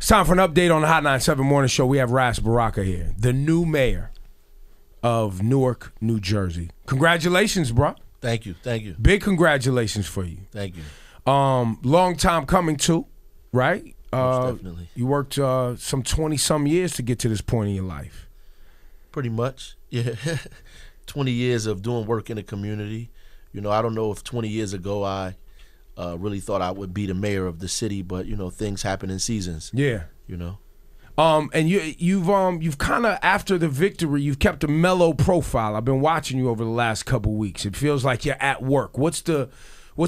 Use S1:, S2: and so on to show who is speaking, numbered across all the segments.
S1: It's time for an update on the Hot 97 Morning Show. We have Ras Baraka here, the new mayor of Newark, New Jersey. Congratulations, bro.
S2: Thank you.
S1: Big congratulations for you.
S2: Thank you.
S1: Long time coming too, right?
S2: Most definitely.
S1: You worked some 20-some years to get to this point in your life.
S2: Pretty much, yeah. 20 years of doing work in the community. You know, I don't know if 20 years ago I really thought I would be the mayor of the city, but you know, things happen in seasons.
S1: Yeah.
S2: You know.
S1: And you've kind of, after the victory, you've kept a mellow profile. I've been watching you over the last couple weeks. It feels like you're at work. What's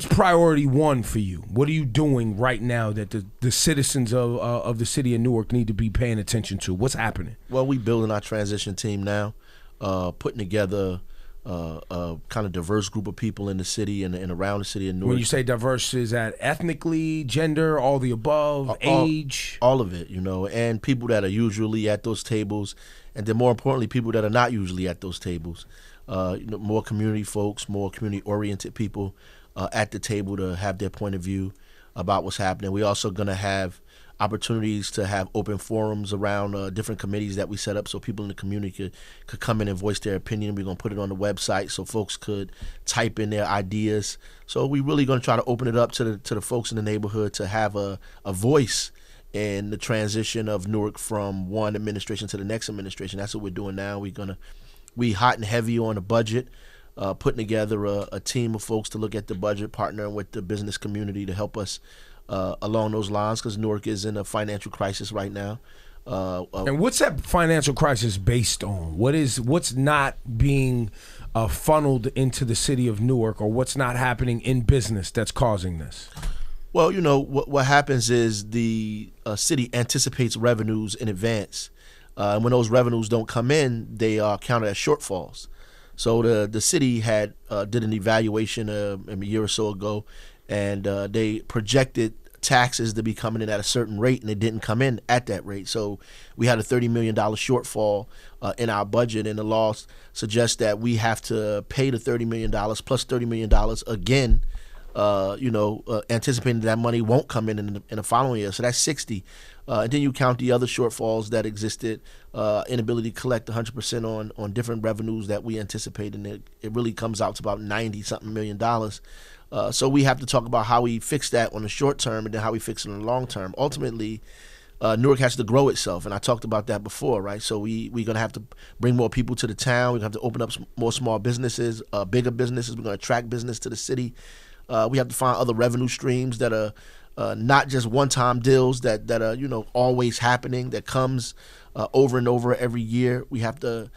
S1: priority one for you? What are you doing right now that the citizens of the city of Newark need to be paying attention to? What's happening?
S2: Well, we building our transition team now, putting together a kind of diverse group of people in the city and around the city of Newark.
S1: When you say diverse, is that ethnically, gender, all the above, age?
S2: All of it, you know, and people that are usually at those tables, and then more importantly, people that are not usually at those tables. You know, more community folks, more community-oriented people at the table to have their point of view about what's happening. We're also going to have opportunities to have open forums around different committees that we set up so people in the community could come in and voice their opinion. We're going to put it on the website so folks could type in their ideas. So we're really going to try to open it up to the folks in the neighborhood to have a voice in the transition of Newark from one administration to the next administration. That's what we're doing now. We hot and heavy on the budget, putting together a team of folks to look at the budget, partnering with the business community to help us along those lines, because Newark is in a financial crisis right now.
S1: And what's that financial crisis based on? What's not being funneled into the city of Newark, or what's not happening in business that's causing this?
S2: Well, you know, what happens is the city anticipates revenues in advance. And when those revenues don't come in, they are counted as shortfalls. So the city had did an evaluation a year or so ago, and they projected taxes to be coming in at a certain rate, and it didn't come in at that rate. So we had a $30 million shortfall in our budget, and the law suggests that we have to pay the $30 million plus $30 million again, anticipating that money won't come in the following year. So that's 60. And then you count the other shortfalls that existed, inability to collect 100% on different revenues that we anticipate, and it really comes out to about $90-something million. So we have to talk about how we fix that on the short term and then how we fix it on the long term. Ultimately, Newark has to grow itself, and I talked about that before, right? So we're going to have to bring more people to the town. We're going to have to open up more small businesses, bigger businesses. We're going to attract business to the city. We have to find other revenue streams that are not just one-time deals that are, you know, always happening, that comes over and over every year. We have to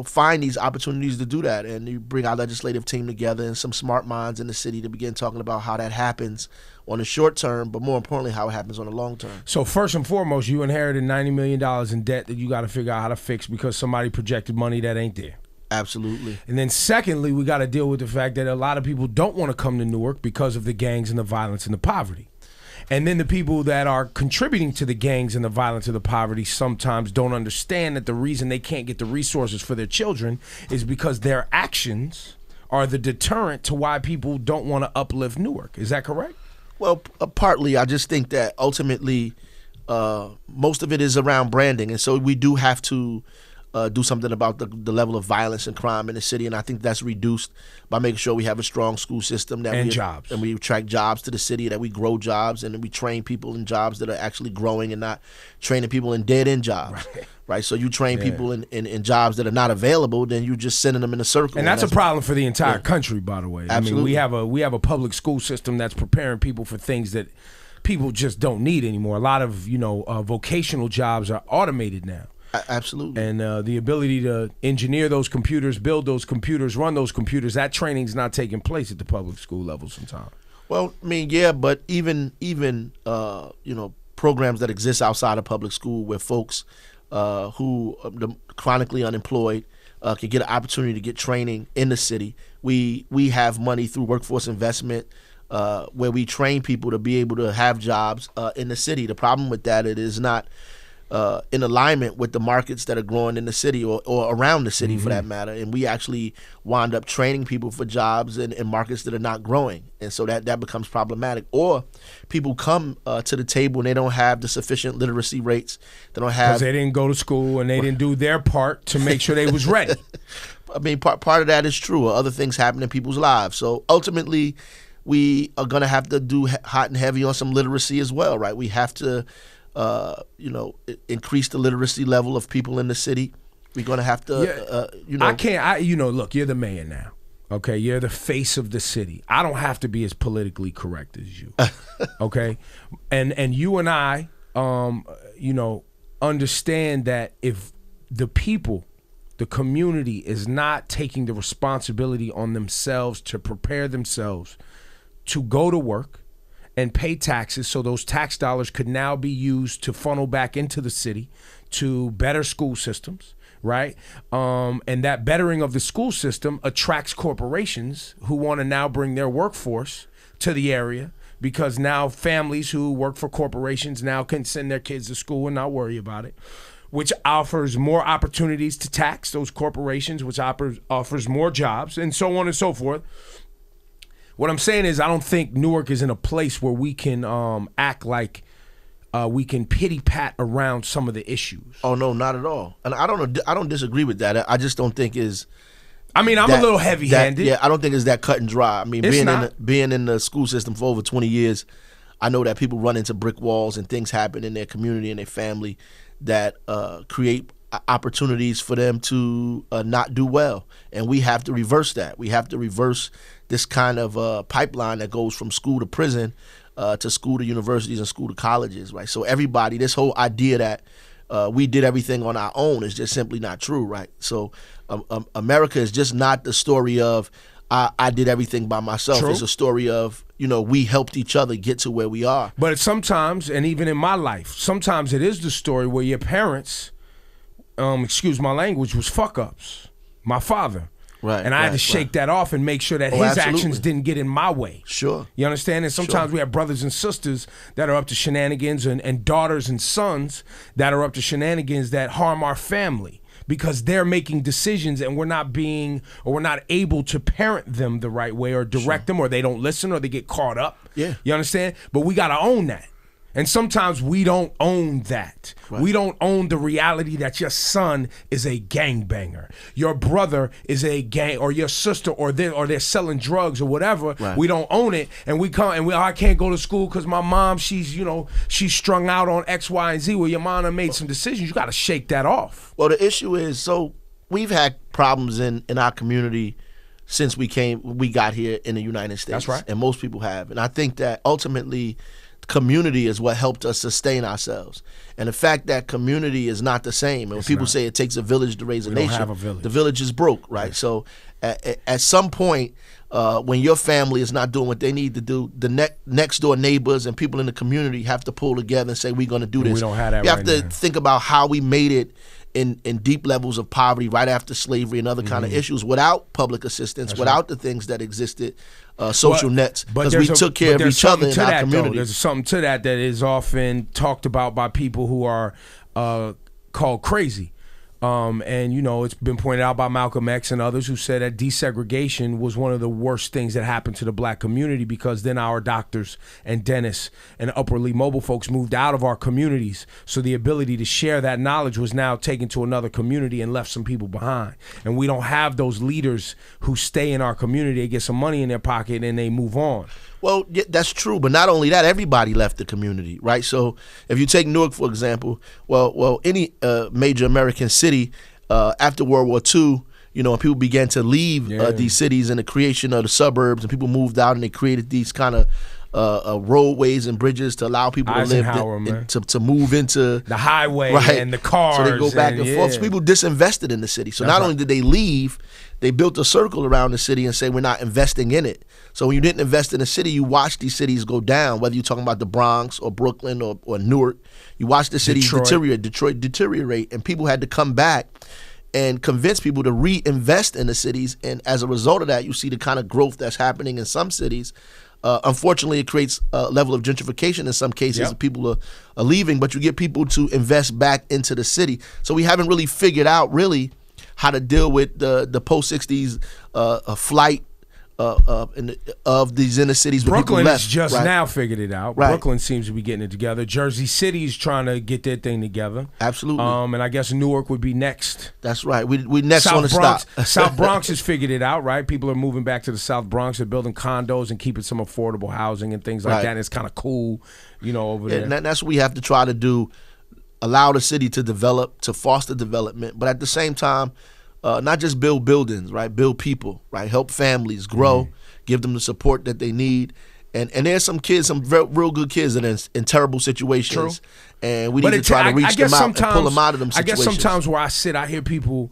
S2: find these opportunities to do that, and you bring our legislative team together and some smart minds in the city to begin talking about how that happens on the short term, but more importantly, how it happens on the long term.
S1: So first and foremost, you inherited $90 million in debt that you got to figure out how to fix because somebody projected money that ain't there.
S2: Absolutely.
S1: And then secondly, we got to deal with the fact that a lot of people don't want to come to Newark because of the gangs and the violence and the poverty. And then the people that are contributing to the gangs and the violence and the poverty sometimes don't understand that the reason they can't get the resources for their children is because their actions are the deterrent to why people don't want to uplift Newark. Is that correct?
S2: Well, partly. I just think that ultimately most of it is around branding. And so we do have to do something about the level of violence and crime in the city, and I think that's reduced by making sure we have a strong school system
S1: jobs,
S2: and we attract jobs to the city, that we grow jobs, and we train people in jobs that are actually growing and not training people in dead-end jobs. Right? So you train people in jobs that are not available, then you're just sending them in a circle.
S1: And that's a problem for the entire country, by the way.
S2: Absolutely.
S1: I mean, we have a public school system that's preparing people for things that people just don't need anymore. A lot of vocational jobs are automated now.
S2: Absolutely.
S1: And the ability to engineer those computers, build those computers, run those computers, that training's not taking place at the public school level sometimes.
S2: Well, I mean, yeah, but even programs that exist outside of public school where folks who are chronically unemployed can get an opportunity to get training in the city. We have money through workforce investment where we train people to be able to have jobs in the city. The problem with that, it is not in alignment with the markets that are growing in the city or around the city for that matter. And we actually wind up training people for jobs in markets that are not growing. And so that becomes problematic. Or people come to the table and they don't have the sufficient literacy rates. They don't have...
S1: Because they didn't go to school and they didn't do their part to make sure they was ready.
S2: I mean, part of that is true. Or other things happen in people's lives. So ultimately, we are going to have to do hot and heavy on some literacy as well, right? We have to... increase the literacy level of people in the city. We're going to have to,
S1: look, you're the mayor now. Okay, you're the face of the city. I don't have to be as politically correct as you. Okay, and you and I, understand that if the people, the community is not taking the responsibility on themselves to prepare themselves to go to work and pay taxes, so those tax dollars could now be used to funnel back into the city to better school systems, right? And that bettering of the school system attracts corporations who want to now bring their workforce to the area, because now families who work for corporations now can send their kids to school and not worry about it, which offers more opportunities to tax those corporations, which offers more jobs, and so on and so forth. What I'm saying is, I don't think Newark is in a place where we can act like we can pity pat around some of the issues.
S2: Oh no, not at all. And I don't disagree with that. I just don't think is.
S1: I mean, I'm a little heavy-handed.
S2: Yeah, I don't think it's that cut and dry. I mean, being in the school system for over 20 years, I know that people run into brick walls and things happen in their community and their family that create opportunities for them to not do well. And we have to reverse that. We have to reverse this kind of pipeline that goes from school to prison, to school to universities and school to colleges, right? So everybody, this whole idea that we did everything on our own is just simply not true, right? So America is just not the story of I did everything by myself.
S1: True.
S2: It's a story of, we helped each other get to where we are.
S1: But sometimes, and even in my life, sometimes it is the story where your parents, excuse my language, was fuck-ups. My father.
S2: Right,
S1: and I had to shake that off and make sure that his actions didn't get in my way.
S2: Sure.
S1: You understand? And sometimes we have brothers and sisters that are up to shenanigans, and daughters and sons that are up to shenanigans that harm our family because they're making decisions and we're not able to parent them the right way or direct them, or they don't listen, or they get caught up.
S2: Yeah.
S1: You understand? But we got to own that. And sometimes we don't own that. Right. We don't own the reality that your son is a gangbanger, your brother is a gang, or your sister, or they're selling drugs or whatever.
S2: Right.
S1: We don't own it, and I can't go to school because my mom, she's strung out on X, Y, and Z. Well, your mom made some decisions. You got to shake that off.
S2: Well, the issue is, so we've had problems in our community since we got here in the United States.
S1: That's right.
S2: And most people have. And I think that ultimately community is what helped us sustain ourselves. And the fact that community is not the same. And when people say it takes a village to raise a nation,
S1: don't have a village.
S2: The village is broke, right? So at some point, when your family is not doing what they need to do, the next door neighbors and people in the community have to pull together and say, we're going to do this.
S1: We don't have that.
S2: You have to think about how we made it in deep levels of poverty right after slavery and other kind of issues without public assistance, without the things that existed, social nets, because we took care of each other in our community.
S1: There's something to that is often talked about by people who are called crazy. And it's been pointed out by Malcolm X and others who said that desegregation was one of the worst things that happened to the black community, because then our doctors and dentists and upwardly mobile folks moved out of our communities. So the ability to share that knowledge was now taken to another community and left some people behind. And we don't have those leaders who stay in our community. They get some money in their pocket and they move on.
S2: Well, yeah, that's true, but not only that, everybody left the community, right? So if you take Newark, for example, well, any major American city after World War II, and people began to leave these cities and the creation of the suburbs, and people moved out and they created these kind of roadways and bridges to allow people to live, to move into
S1: the highway,
S2: right?
S1: And the cars.
S2: So they go back and forth. So people disinvested in the city. So not only did they leave, they built a circle around the city and say, we're not investing in it. So when you didn't invest in the city, you watched these cities go down, whether you're talking about the Bronx or Brooklyn or Newark. You watched the cities deteriorate, and people had to come back and convince people to reinvest in the cities. And as a result of that, you see the kind of growth that's happening in some cities Unfortunately, it creates a level of gentrification in some cases.
S1: Yep.
S2: People are leaving, but you get people to invest back into the city. So we haven't really figured out really how to deal with the post-60s flight of these inner cities.
S1: Brooklyn
S2: left,
S1: has just
S2: right?
S1: now figured it out.
S2: Right.
S1: Brooklyn seems to be getting it together. Jersey City's trying to get their thing together.
S2: Absolutely.
S1: And I guess Newark would be next.
S2: That's right. We next on the
S1: Bronx,
S2: stop.
S1: South Bronx has figured it out, right? People are moving back to the South Bronx. They're building condos and keeping some affordable housing and things like
S2: Right.
S1: that. And it's kind of cool, over there.
S2: And that's what we have to try to do, allow the city to develop, to foster development, but at the same time, not just build buildings, right? Build people, right? Help families grow, give them the support that they need. And there's some kids, some real good kids that are in terrible situations.
S1: True.
S2: And we need to try to reach them out and pull them out of them situations.
S1: I guess sometimes where I hear people,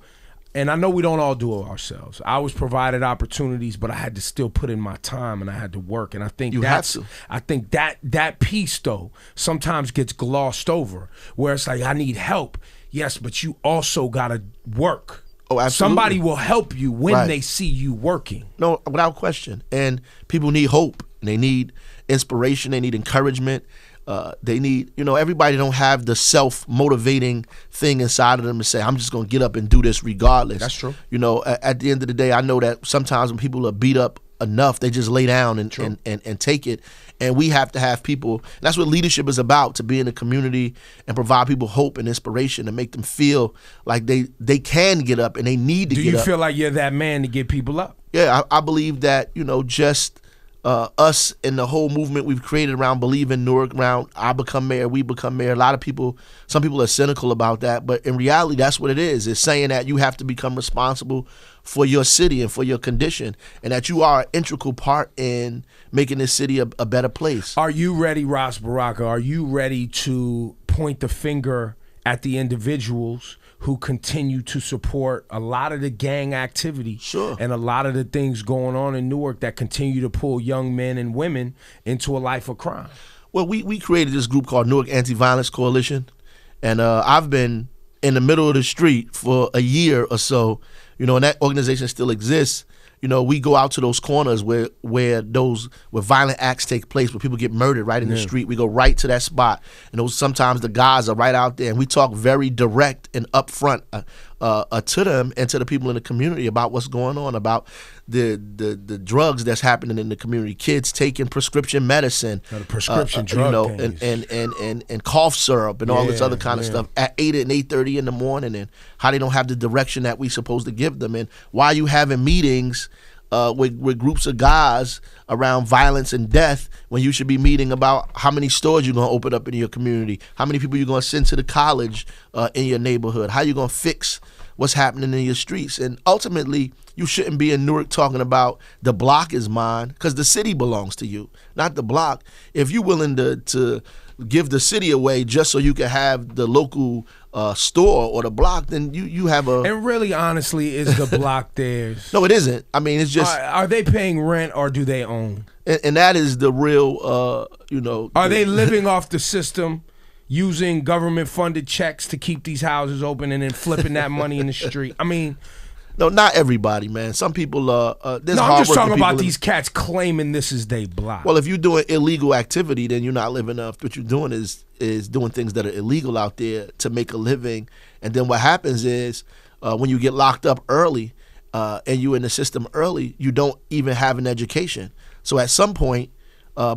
S1: and I know we don't all do it ourselves. I was provided opportunities, but I had to still put in my time and I had to work. And I think I think that piece though sometimes gets glossed over, where it's like, I need help. Yes, but you also gotta work.
S2: Oh, absolutely.
S1: Somebody will help you when
S2: Right.
S1: they see you working.
S2: No, without question. And people need hope. And they need inspiration. They need encouragement. They need, everybody don't have the self-motivating thing inside of them to say, I'm just going to get up and do this regardless.
S1: That's true.
S2: At the end of the day, I know that sometimes when people are beat up enough, they just lay down and take it. And we have to have people, that's what leadership is about, to be in the community and provide people hope and inspiration and make them feel like they can get up and they need to get up.
S1: Do you feel like you're that man to get people up?
S2: Yeah, I believe that, just us and the whole movement we've created around Believe in Newark, around I become mayor, we become mayor. A lot of people, some people are cynical about that, but in reality, that's what it is. It's saying that you have to become responsible for your city and for your condition, and that you are an integral part in making this city a better place.
S1: Are you ready, Ras Baraka? Are you ready to point the finger at the individuals who continue to support a lot of the gang activity and a lot of the things going on in Newark that continue to pull young men and women into a life of crime?
S2: Well, we created this group called Newark Anti-Violence Coalition, and I've been in the middle of the street for a year or so, and that organization still exists. We go out to those corners where violent acts take place, where people get murdered right in the street. We go right to that spot, and sometimes the guys are right out there, and we talk very direct and upfront to them and to the people in the community about what's going on, about the drugs that's happening in the community, kids taking prescription medicine,
S1: the prescription drug
S2: and cough syrup and all this other kind of stuff at 8 and 8:30 in the morning, and how they don't have the direction that we're supposed to give them, and why you having meetings with groups of guys around violence and death when you should be meeting about how many stores you're going to open up in your community, how many people you're going to send to the college in your neighborhood, how you're going to fix what's happening in your streets. And ultimately, you shouldn't be in Newark talking about the block is mine, because the city belongs to you, not the block. If you're willing to give the city away just so you can have the local store or the block, then you have a...
S1: And really, honestly, is the block theirs?
S2: No, it isn't. I mean, it's just...
S1: Are they paying rent or do they own?
S2: And that is the real,
S1: Are they living off the system, using government-funded checks to keep these houses open and then flipping that money in the street? I mean...
S2: No, not everybody, man. Some people I'm
S1: just talking about these cats claiming this is their block.
S2: Well, if you're doing illegal activity, then you're not living up. What you're doing is doing things that are illegal out there to make a living. And then what happens is when you get locked up early and you're in the system early, you don't even have an education. So at some point,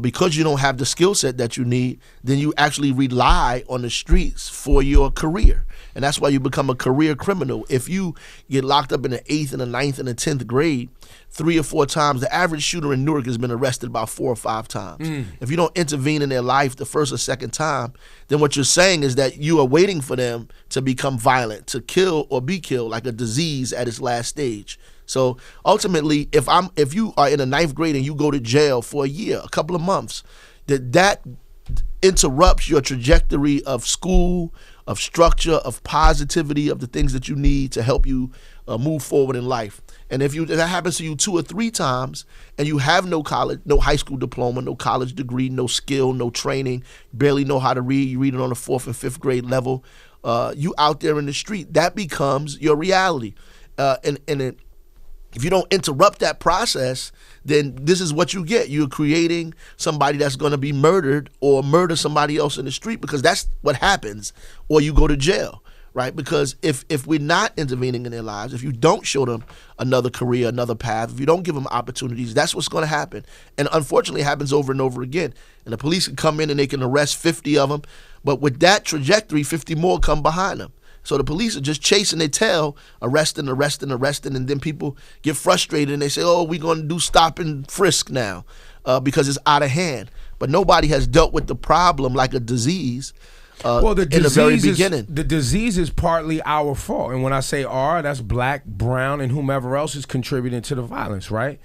S2: because you don't have the skill set that you need, then you actually rely on the streets for your career. And that's why you become a career criminal. If you get locked up in the 8th and the 9th and the 10th grade 3 or 4 times, the average shooter in Newark has been arrested about 4 or 5 times. If you don't intervene in their life the first or second time, then what you're saying is that you are waiting for them to become violent, to kill or be killed, like a disease at its last stage. So ultimately, if you are in the 9th grade and you go to jail for a year, a couple of months, that interrupts your trajectory of school, of structure, of positivity, of the things that you need to help you move forward in life. And if that happens to you 2 or 3 times and you have no college, no high school diploma, no college degree, no skill, no training, barely know how to read, you read it on the 4th and 5th grade level, you out there in the street, that becomes your reality. And If you don't interrupt that process, then this is what you get. You're creating somebody that's going to be murdered or murder somebody else in the street, because that's what happens, or you go to jail, right? Because if we're not intervening in their lives, if you don't show them another career, another path, if you don't give them opportunities, that's what's going to happen. And unfortunately, it happens over and over again. And the police can come in and they can arrest 50 of them, but with that trajectory, 50 more come behind them. So the police are just chasing their tail, arresting, and then people get frustrated and they say, oh, we're going to do stop and frisk now because it's out of hand. But nobody has dealt with the problem like a disease
S1: well, the
S2: in the very beginning.
S1: The disease is partly our fault. And when I say our, that's black, brown, and whomever else is contributing to the violence, right?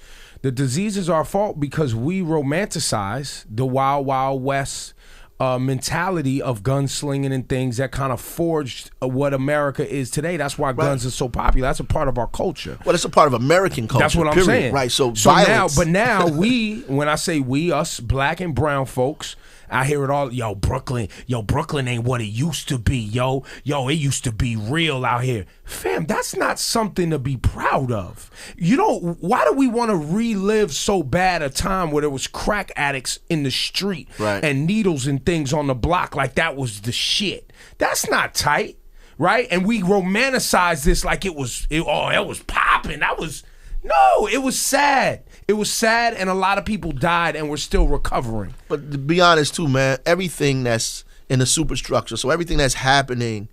S1: The disease is our fault because we romanticize the Wild Wild West mentality of gunslinging and things that kind of forged what America is today. That's why guns are so popular. That's a part of our culture.
S2: Well, it's a part of American culture.
S1: That's what I'm saying.
S2: Right. So violence.
S1: Now we, when I say we, us black and brown folks, I hear it all. Yo, Brooklyn ain't what it used to be. Yo, it used to be real out here. Fam, that's not something to be proud of. Why do we want to relive so bad a time where there was crack addicts in the street and needles and things on the block like that was the shit? That's not tight, right? And we romanticize this like it was popping. No, it was sad. It was sad, and a lot of people died, and we're still recovering.
S2: But to be honest, too, man, everything that's in the superstructure, so everything that's happening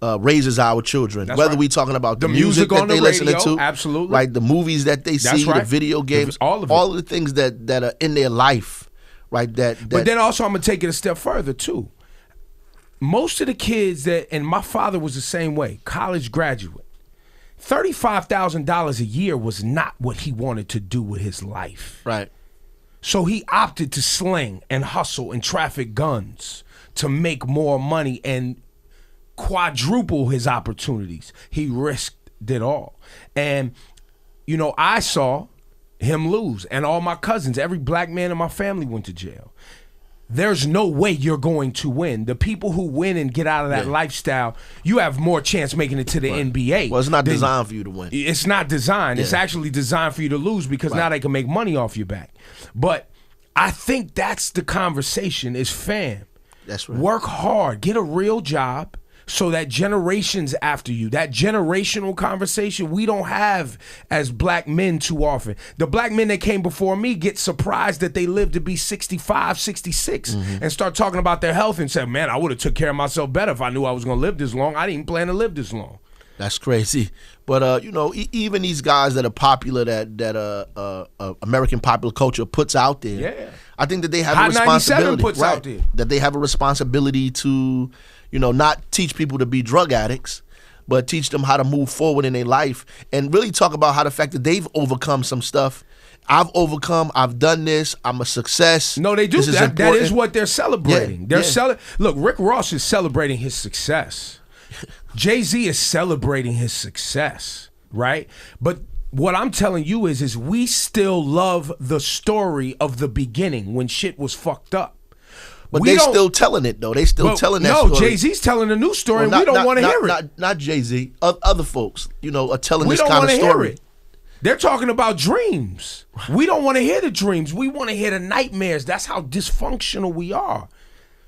S2: raises our children.
S1: That's
S2: Whether
S1: right.
S2: we talking about the
S1: music
S2: that
S1: on
S2: they
S1: the
S2: listening
S1: radio,
S2: to,
S1: absolutely,
S2: right? The movies that they see,
S1: right.
S2: the video games,
S1: all of it.
S2: all of the things that are in their life, right? But
S1: then also, I'm gonna take it a step further too. Most of the kids and my father was the same way, college graduate. $35,000 a year was not what he wanted to do with his life.
S2: Right.
S1: So he opted to sling and hustle and traffic guns to make more money and quadruple his opportunities. He risked it all. And, I saw him lose. And all my cousins, every black man in my family went to jail. There's no way you're going to win. The people who win and get out of that lifestyle, you have more chance making it to the NBA.
S2: Well, it's not designed for you to win.
S1: It's not designed. Yeah. It's actually designed for you to lose because now they can make money off your back. But I think that's the conversation is fam.
S2: That's right.
S1: Work hard. Get a real job. So that generations after you, that generational conversation we don't have as black men too often. The black men that came before me get surprised that they live to be 65, 66 and start talking about their health and say, man, I would have took care of myself better if I knew I was going to live this long. I didn't plan to live this long.
S2: That's crazy. But, even these guys that are popular that American popular culture puts out there, I think that they have a responsibility.
S1: Puts out there.
S2: That they have a responsibility to, not teach people to be drug addicts, but teach them how to move forward in their life and really talk about how the fact that they've overcome some stuff. I've done this, I'm a success.
S1: No, they do. That is what they're celebrating.
S2: Yeah,
S1: Look, Rick Ross is celebrating his success. Jay-Z is celebrating his success, right? But what I'm telling you is we still love the story of the beginning when shit was fucked up.
S2: But they still telling it, though. They still telling that story.
S1: No, Jay-Z's telling a new story, and we don't want to hear it.
S2: Not Jay-Z. Other folks, are telling this kind of story.
S1: We don't want to hear it. They're talking about dreams. We don't want to hear the dreams. We want to hear the nightmares. That's how dysfunctional we are.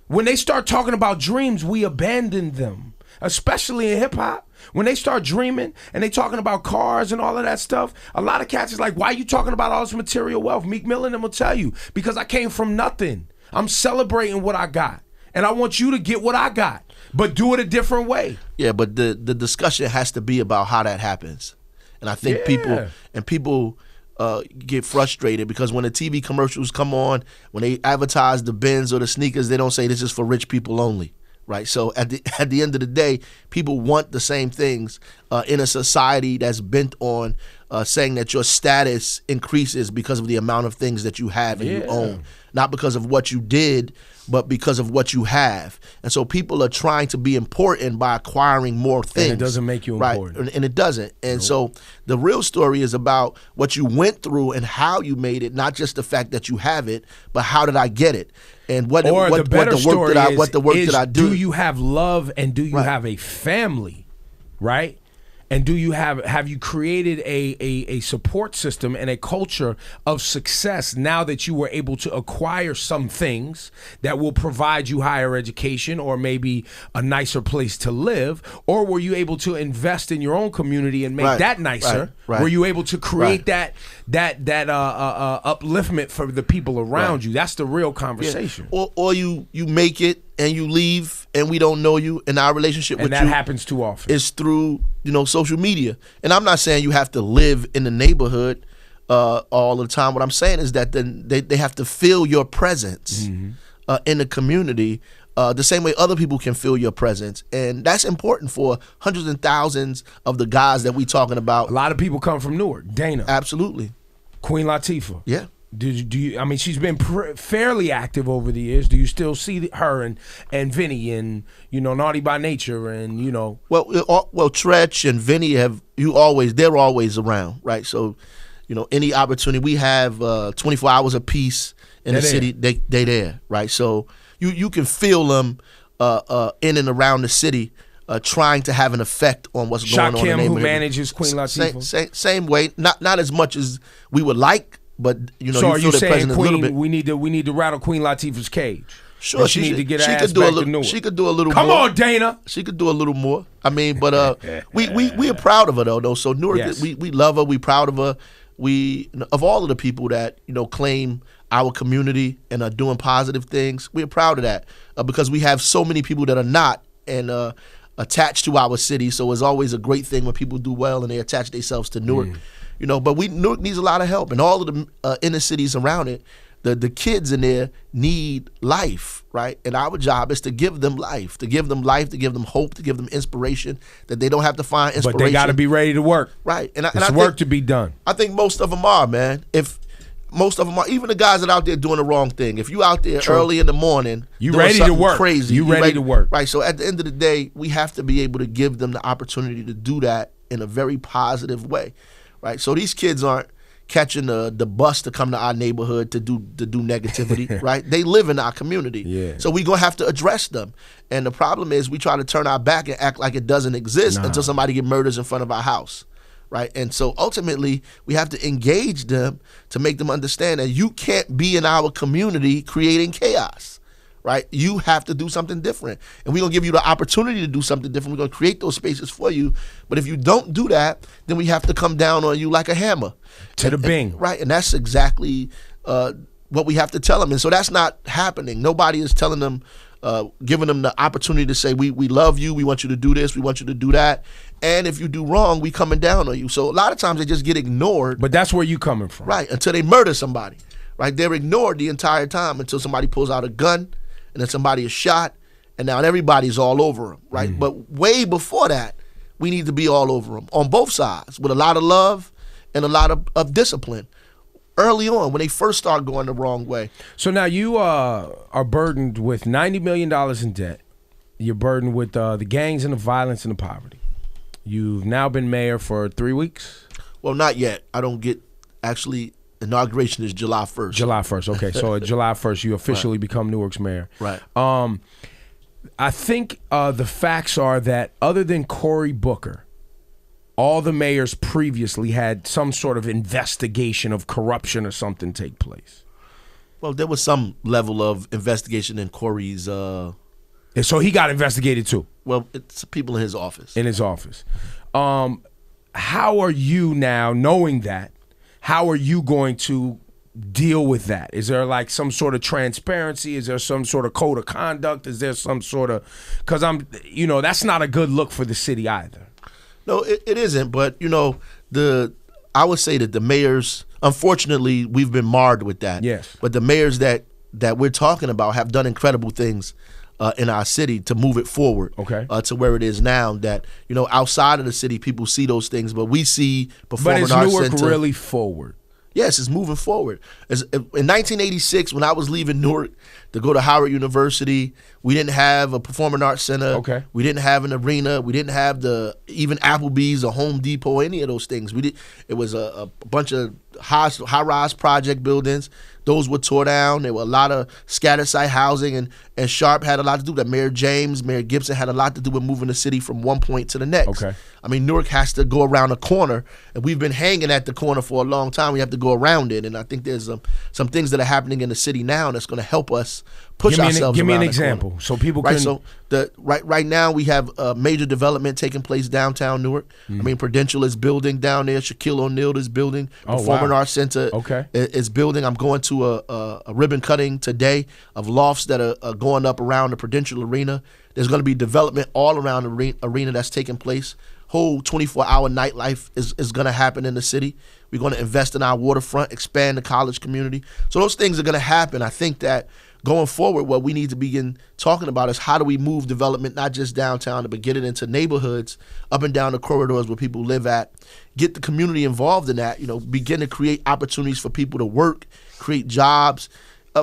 S1: When they start talking about dreams, we abandon them, especially in hip-hop. When they start dreaming and they talking about cars and all of that stuff, a lot of cats is like, why are you talking about all this material wealth? Meek Mill and them will tell you, because I came from nothing. I'm celebrating what I got, and I want you to get what I got, but do it a different way.
S2: Yeah, but the discussion has to be about how that happens, and I think people get frustrated because when the TV commercials come on, when they advertise the Benz or the sneakers, they don't say this is for rich people only. Right, so at the end of the day, people want the same things in a society that's bent on saying that your status increases because of the amount of things that you have and you own, not because of what you did, but because of what you have. And so people are trying to be important by acquiring more things.
S1: And it doesn't make you important.
S2: And it doesn't. And so the real story is about what you went through and how you made it, not just the fact that you have it, but how did I get it? And what the work did I do?
S1: Do you have love and do you have a family, right? And do you have you created a support system and a culture of success now that you were able to acquire some things that will provide you higher education or maybe a nicer place to live? Or were you able to invest in your own community and make that nicer? Were you able to create that upliftment for the people around you? That's the real conversation.
S2: Yeah. Or you make it and you leave and we don't know you, and our relationship with you,
S1: and that happens too often,
S2: is through social media. And I'm not saying you have to live in the neighborhood all the time. What I'm saying is that then they have to feel your presence in the community the same way other people can feel your presence, and that's important for hundreds and thousands of the guys that we talking about.
S1: A lot of people come from Newark. Dana,
S2: absolutely.
S1: Queen Latifah,
S2: yeah.
S1: Do you? I mean, she's been fairly active over the years. Do you still see her and Vinny and Naughty by Nature and
S2: Well, Tretch and Vinny they're always around, right? So, any opportunity we have 24 hours apiece in the city, they there, right? So you can feel them in and around the city. Trying to have an effect on what's going on in the neighborhood.
S1: Who manages Queen Latifah?
S2: Same way, not as much as we would like. But
S1: so are you saying
S2: Queen?
S1: We need to rattle Queen Latifah's cage?
S2: Sure,
S1: she need to get her
S2: ass
S1: back to Newark.
S2: She could do a little.
S1: Come
S2: more.
S1: on, Dana.
S2: She could do a little more. I mean, but we are proud of her though. So Newark, yes. we love her. We proud of her. We of all of the people that claim our community and are doing positive things. We're proud of that because we have so many people that are not and attached to our city. So it's always a great thing when people do well and they attach themselves to Newark. But Newark needs a lot of help, and all of the inner cities around it, the kids in there need life, right? And our job is to give them life, to give them hope, to give them inspiration, that they don't have to find inspiration.
S1: But they got to be ready to work.
S2: Right. And
S1: it's work to be done.
S2: I think most of them are, man. If most of them are, even the guys that are out there doing the wrong thing. If you out there early in the morning,
S1: you ready to work,
S2: crazy,
S1: you ready to work.
S2: Right. So at the end of the day, we have to be able to give them the opportunity to do that in a very positive way. Right, so these kids aren't catching the bus to come to our neighborhood to do negativity. Right, they live in our community.
S1: Yeah.
S2: So we're gonna have to address them. And the problem is we try to turn our back and act like it doesn't exist until somebody get murders in front of our house. Right, and so ultimately we have to engage them to make them understand that you can't be in our community creating chaos. Right, you have to do something different, and we're gonna give you the opportunity to do something different. We're gonna create those spaces for you, but if you don't do that, then we have to come down on you like a hammer
S1: to the bing.
S2: Right, and that's exactly what we have to tell them, and so that's not happening. Nobody is telling them, giving them the opportunity to say, we love you, we want you to do this, we want you to do that, and if you do wrong, we coming down on you. So a lot of times they just get ignored.
S1: But that's where you coming from,
S2: right? Until they murder somebody, right? They're ignored the entire time until somebody pulls out a gun. And then somebody is shot, and now everybody's all over them, right? But way before that, we need to be all over them on both sides with a lot of love and a lot of discipline early on when they first start going the wrong way.
S1: So now you are burdened with $90 million in debt. You're burdened with the gangs and the violence and the poverty. You've now been mayor for 3 weeks?
S2: Well, not yet. I don't get actually... Inauguration is July 1st.
S1: July 1st, okay. So July 1st, you officially become Newark's mayor.
S2: Right.
S1: I think the facts are that other than Cory Booker, all the mayors previously had some sort of investigation of corruption or something take place.
S2: Well, there was some level of investigation in Cory's...
S1: And so he got investigated too?
S2: Well, it's people in his office.
S1: In his office. How are you now, knowing that, how are you going to deal with that? Is there like some sort of transparency? Is there some sort of code of conduct? Is there some sort of, because that's not a good look for the city either.
S2: No, it isn't. But I would say that the mayors, unfortunately, we've been marred with that.
S1: Yes.
S2: But the mayors that we're talking about have done incredible things in our city to move it forward.
S1: Okay.
S2: To where it is now. That outside of the city, people see those things, but we see Performing Arts Center.
S1: But is Newark really forward?
S2: Yes, it's moving forward. In 1986, when I was leaving Newark to go to Howard University, we didn't have a Performing Arts Center.
S1: Okay.
S2: We didn't have an arena. We didn't have even Applebee's or Home Depot, any of those things. It was a bunch of high-rise project buildings. Those were tore down. There were a lot of scattered site housing, and Sharp had a lot to do with that. Mayor James, Mayor Gibson had a lot to do with moving the city from one point to the next.
S1: Okay.
S2: I mean, Newark has to go around a corner, and we've been hanging at the corner for a long time. We have to go around it, and I think there's some things that are happening in the city now that's going to help us push ourselves.
S1: Give me an
S2: around
S1: example
S2: corner.
S1: so people
S2: Right,
S1: can.
S2: so right now we have a major development taking place downtown Newark. I mean, Prudential is building down there. Shaquille O'Neal is building. Performing Arts Center is building. I'm going to a ribbon cutting today of lofts that are going up around the Prudential Arena. There's going to be development all around the arena that's taking place. Whole 24-hour nightlife is going to happen in the city. We're going to invest in our waterfront, expand the college community. So those things are going to happen. I think that going forward, what we need to begin talking about is how do we move development, not just downtown, but get it into neighborhoods, up and down the corridors where people live at, get the community involved in that, begin to create opportunities for people to work, create jobs,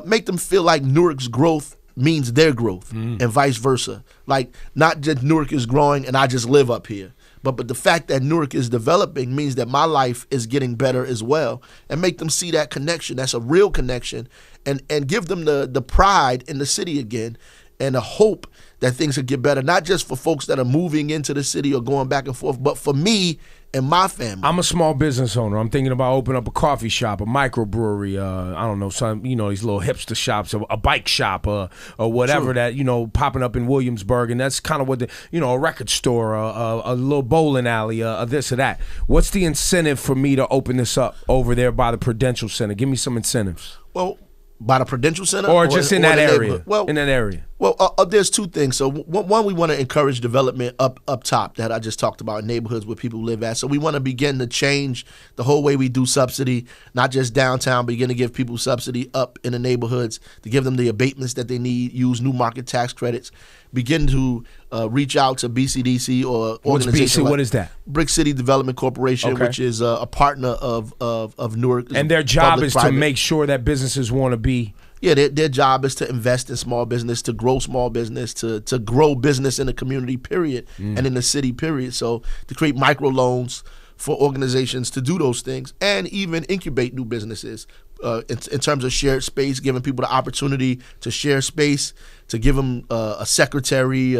S2: make them feel like Newark's growth means their growth and vice versa. Like, not just Newark is growing and I just live up here. But the fact that Newark is developing means that my life is getting better as well, and make them see that connection. That's a real connection, and give them the pride in the city again, and a hope that things will get better, not just for folks that are moving into the city or going back and forth, but for me and my family.
S1: I'm a small business owner. I'm thinking about opening up a coffee shop, a microbrewery, I don't know, some these little hipster shops, a bike shop, or whatever that popping up in Williamsburg, and that's kind of what a record store, a little bowling alley, this or that. What's the incentive for me to open this up over there by the Prudential Center? Give me some incentives.
S2: Well, by the Prudential Center,
S1: or just in that area. Well, in that area.
S2: Well, there's two things. So one, we want to encourage development up top that I just talked about in neighborhoods where people live at. So we want to begin to change the whole way we do subsidy, not just downtown, but begin to give people subsidy up in the neighborhoods, to give them the abatements that they need, use new market tax credits, begin to reach out to BCDC or organization.
S1: What is that?
S2: Brick City Development Corporation, which is a partner of Newark.
S1: And their job is to make sure that businesses want to be.
S2: Yeah, their job is to invest in small business, to grow small business, to grow business in the community, period, and in the city, period. So to create microloans for organizations to do those things, and even incubate new businesses in terms of shared space, giving people the opportunity to share space, to give them a secretary,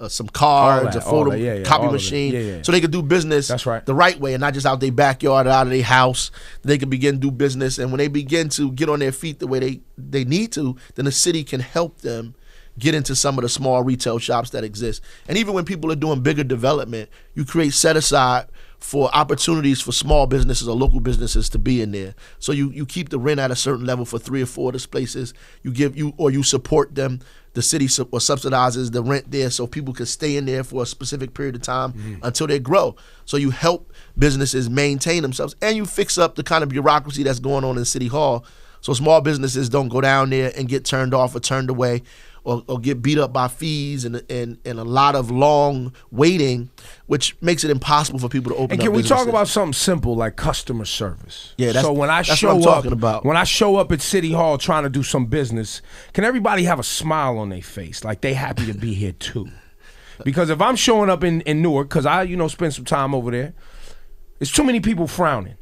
S2: some cards, a photocopy machine, so they could do business the right way and not just out their backyard or out of their house. They can begin to do business, and when they begin to get on their feet the way they need to, then the city can help them get into some of the small retail shops that exist. And even when people are doing bigger development, you create set aside for opportunities for small businesses or local businesses to be in there. So you keep the rent at a certain level for 3 or 4 of those places. You support them. The city subsidizes the rent there so people can stay in there for a specific period of time until they grow. So you help businesses maintain themselves, and you fix up the kind of bureaucracy that's going on in City Hall, so small businesses don't go down there and get turned off or turned away, or get beat up by fees and a lot of long waiting, which makes it impossible for people to open up businesses.
S1: And can we talk about something simple like customer service?
S2: Yeah, that's
S1: what I'm talking about. When I show up at City Hall trying to do some business, can everybody have a smile on their face, like they happy to be here too? Because if I'm showing up in Newark, because I spend some time over there, it's too many people frowning.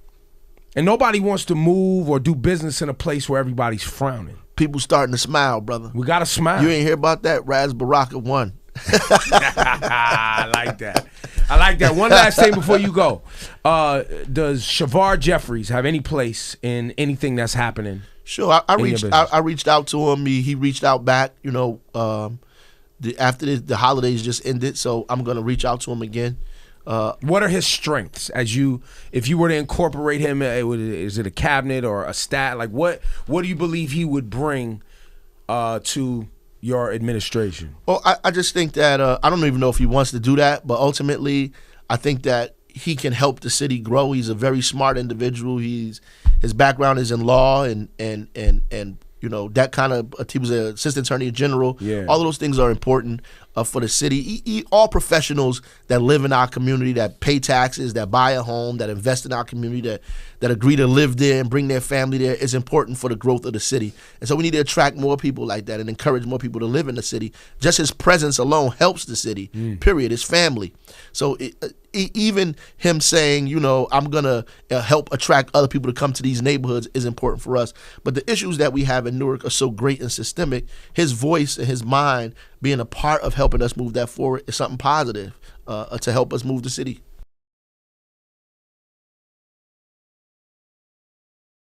S1: And nobody wants to move or do business in a place where everybody's frowning.
S2: People starting to smile, brother. We
S1: got to smile.
S2: You ain't hear about that? Ras Baraka won.
S1: I like that. One last thing before you go. Does Shavar Jeffries have any place in anything that's happening?
S2: Sure. I reached out to him. He reached out back, after the holidays just ended. So I'm going to reach out to him again.
S1: What are his strengths? If you were to incorporate him, is it a cabinet or a stat? Like what do you believe he would bring to your administration? Well,
S2: I just think that I don't even know if he wants to do that, but ultimately I think that he can help the city grow. He's a very smart individual. His background is in law and that kind of, he was an assistant attorney general. Yeah. All of those things are important. for the city. All professionals that live in our community, that pay taxes, that buy a home, that invest in our community, that agree to live there and bring their family there is important for the growth of the city. And so we need to attract more people like that and encourage more people to live in the city. Just his presence alone helps the city, period. His family. So even him saying, you know, I'm going to help attract other people to come to these neighborhoods is important for us. But the issues that we have in Newark are so great and systemic. His voice and his mind being a part of helping us move that forward is something positive to help us move the city.